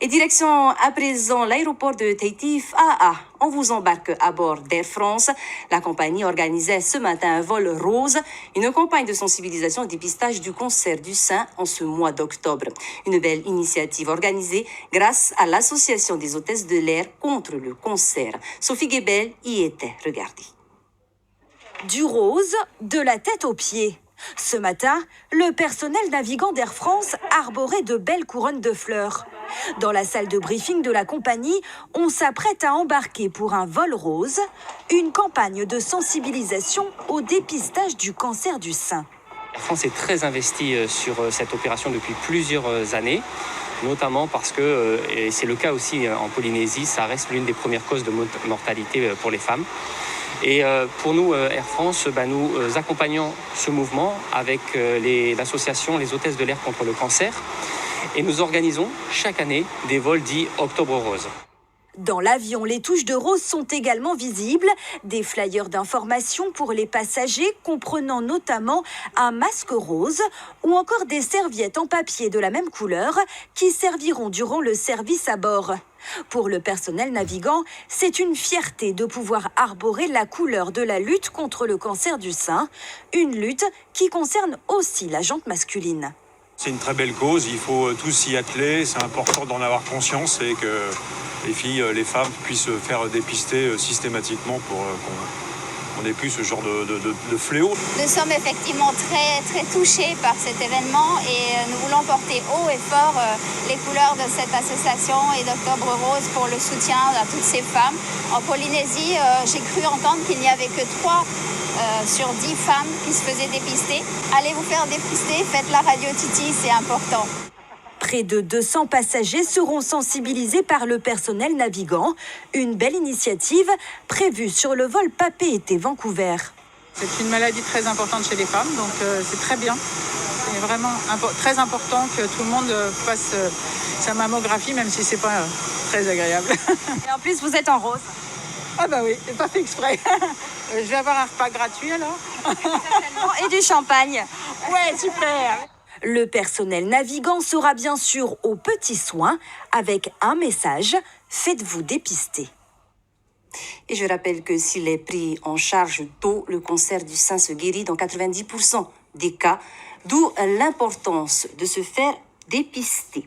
Et direction à présent l'aéroport de Tahiti. On vous embarque à bord d'Air France. La compagnie organisait ce matin un vol rose, une campagne de sensibilisation et dépistage du cancer du sein en ce mois d'octobre. Une belle initiative organisée grâce à l'Association des hôtesses de l'air contre le cancer. Sophie Guébel y était. Regardez. Du rose, de la tête aux pieds. Ce matin, le personnel navigant d'Air France arborait de belles couronnes de fleurs. Dans la salle de briefing de la compagnie, on s'apprête à embarquer pour un vol rose, une campagne de sensibilisation au dépistage du cancer du sein. Air France est très investie sur cette opération depuis plusieurs années, notamment parce que, et c'est le cas aussi en Polynésie, ça reste l'une des premières causes de mortalité pour les femmes. Et pour nous, Air France, nous accompagnons ce mouvement avec l'association Les Hôtesses de l'air contre le cancer. Et nous organisons chaque année des vols dits Octobre Rose. Dans l'avion, les touches de rose sont également visibles. Des flyers d'information pour les passagers, comprenant notamment un masque rose ou encore des serviettes en papier de la même couleur qui serviront durant le service à bord. Pour le personnel navigant, c'est une fierté de pouvoir arborer la couleur de la lutte contre le cancer du sein, une lutte qui concerne aussi la jante masculine. C'est une très belle cause, il faut tous s'y atteler, c'est important d'en avoir conscience et que les filles, les femmes puissent faire dépister systématiquement pour qu'on n'ait plus ce genre de fléau. Nous sommes effectivement très touchés par cet événement et nous voulons porter haut et fort les couleurs de cette association et d'Octobre Rose pour le soutien à toutes ces femmes. En Polynésie, j'ai cru entendre qu'il n'y avait que 3 sur 10 femmes qui se faisaient dépister. Allez vous faire dépister, faites la radio Titi, c'est important. Près de 200 passagers seront sensibilisés par le personnel navigant. Une belle initiative prévue sur le vol Papeete-Vancouver. C'est une maladie très importante chez les femmes, donc c'est très bien. C'est vraiment très important que tout le monde fasse sa mammographie, même si c'est pas très agréable. Et en plus, vous êtes en rose. Ah bah oui, c'est pas fait exprès. Je vais avoir un repas gratuit alors. Et du champagne. Ouais, super. Le personnel navigant sera bien sûr aux petits soins avec un message, faites-vous dépister. Et je rappelle que s'il est pris en charge tôt, le cancer du sein se guérit dans 90% des cas, d'où l'importance de se faire dépister.